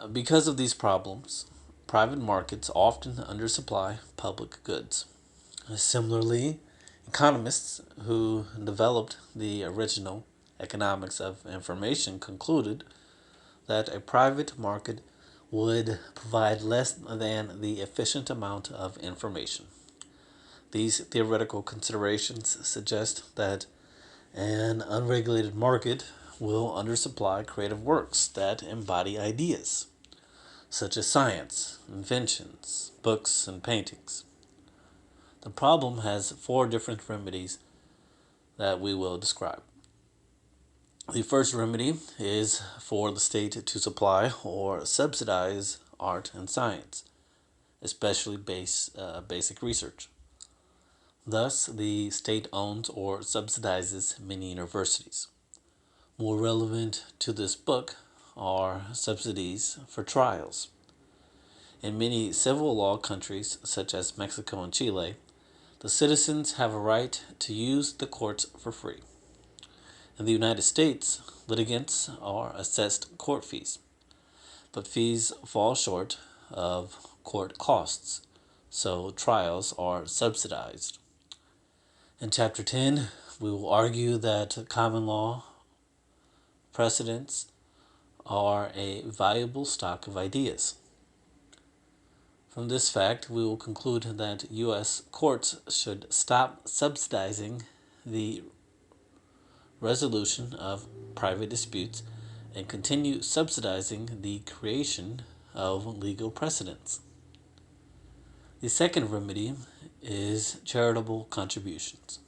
Because of these problems, private markets often undersupply public goods. Similarly, economists who developed the original economics of information concluded that a private market would provide less than the efficient amount of information. These theoretical considerations suggest that an unregulated market will undersupply creative works that embody ideas, such as science, inventions, books, and paintings. The problem has four different remedies that we will describe. The first remedy is for the state to supply or subsidize art and science, especially basic research. Thus, the state owns or subsidizes many universities. More relevant to this book are subsidies for trials. In many civil law countries, such as Mexico and Chile, the citizens have a right to use the courts for free. In the United States, litigants are assessed court fees, but fees fall short of court costs, so trials are subsidized. In Chapter 10, we will argue that common law precedents are a valuable stock of ideas. From this fact, we will conclude that U.S. courts should stop subsidizing the resolution of private disputes and continue subsidizing the creation of legal precedents. The second remedy is charitable contributions.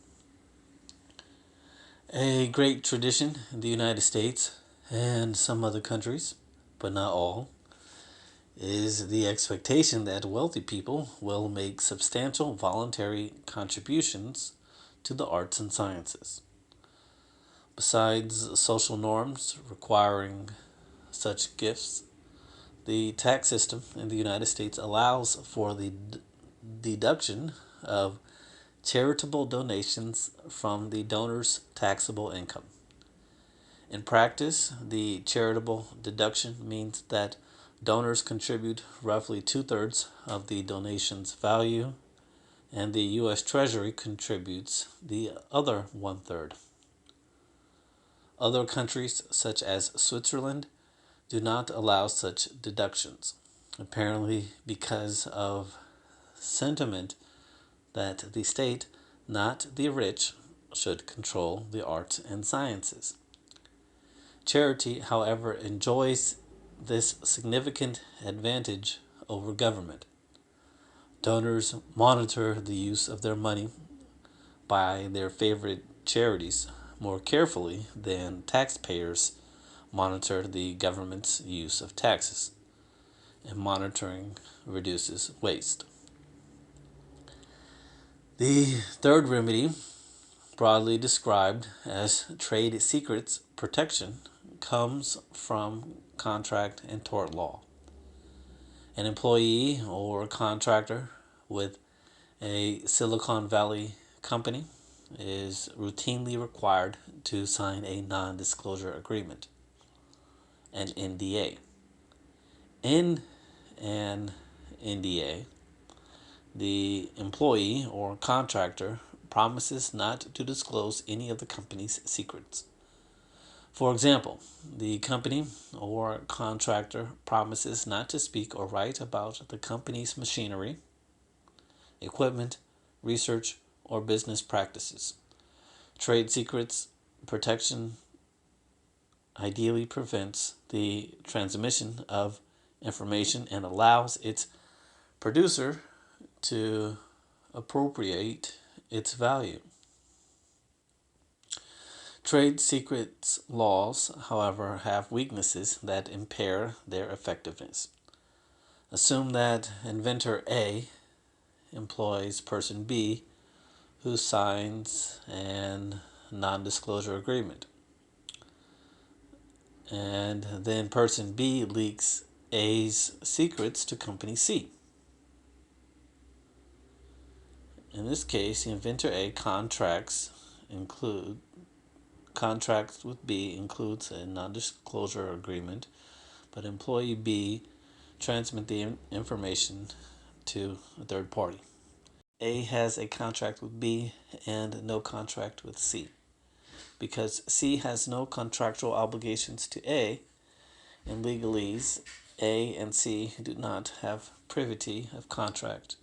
A great tradition in the United States and some other countries, but not all, is the expectation that wealthy people will make substantial voluntary contributions to the arts and sciences. Besides social norms requiring such gifts, the tax system in the United States allows for the deduction of charitable donations from the donor's taxable income. In practice, the charitable deduction means that donors contribute roughly two-thirds of the donation's value, and the U.S. Treasury contributes the other one-third. Other countries, such as Switzerland, do not allow such deductions, apparently because of sentiment that the state, not the rich, should control the arts and sciences. Charity, however, enjoys this significant advantage over government. Donors monitor the use of their money by their favorite charities more carefully than taxpayers monitor the government's use of taxes, and monitoring reduces waste. The third remedy, broadly described as trade secrets protection, comes from contract and tort law. An employee or contractor with a Silicon Valley company is routinely required to sign a non disclosure agreement, an NDA. In an NDA, the employee or contractor promises not to disclose any of the company's secrets. For example, the company or contractor promises not to speak or write about the company's machinery, equipment, research, or business practices. Trade secrets protection ideally prevents the transmission of information and allows its producer to appropriate its value. Trade secrets laws, however, have weaknesses that impair their effectiveness. Assume that inventor A employs person B who signs an non disclosure agreement, and then person B leaks A's secrets to company C. In this case, the inventor A contracts with B includes a non-disclosure agreement, but employee B transmit the information to a third party. A has a contract with B and no contract with C. Because C has no contractual obligations to A, in legalese, A and C do not have privity of contract.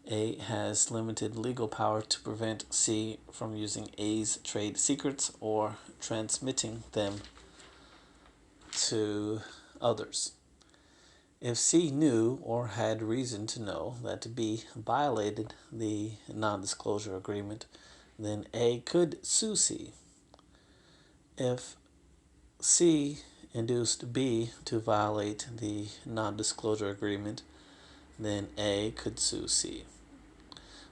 A has limited legal power to prevent C from using A's trade secrets or transmitting them to others. If C knew or had reason to know that B violated the non-disclosure agreement, then A could sue C. If C induced B to violate the non-disclosure agreement, then A could sue C.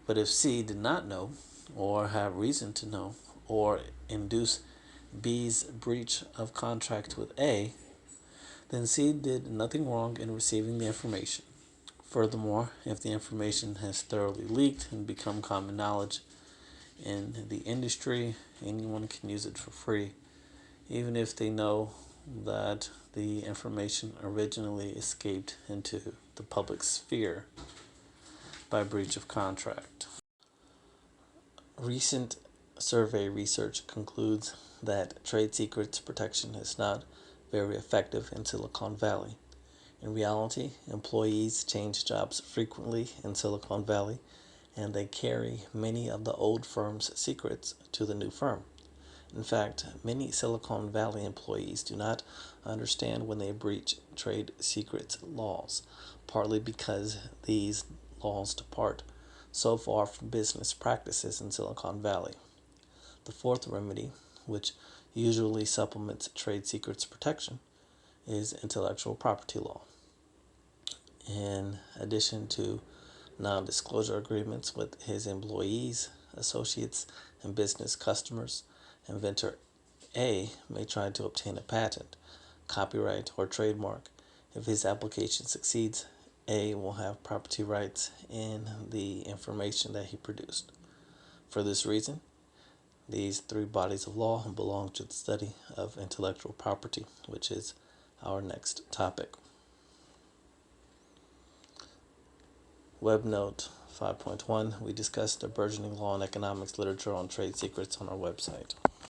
But if C did not know or have reason to know or induce B's breach of contract with A, then C did nothing wrong in receiving the information. Furthermore, if the information has thoroughly leaked and become common knowledge in the industry, anyone can use it for free, even if they know that the information originally escaped into the public sphere by breach of contract. Recent survey research concludes that trade secrets protection is not very effective in Silicon Valley. In reality, employees change jobs frequently in Silicon Valley, and they carry many of the old firm's secrets to the new firm. In fact, many Silicon Valley employees do not understand when they breach trade secrets laws, partly because these laws depart so far from business practices in Silicon Valley. The fourth remedy, which usually supplements trade secrets protection, is intellectual property law. In addition to non-disclosure agreements with his employees, associates, and business customers, inventor A may try to obtain a patent, copyright, or trademark. If his application succeeds, A will have property rights in the information that he produced. For this reason, these three bodies of law belong to the study of intellectual property, which is our next topic. WebNote 5.1, we discussed the burgeoning law and economics literature on trade secrets on our website.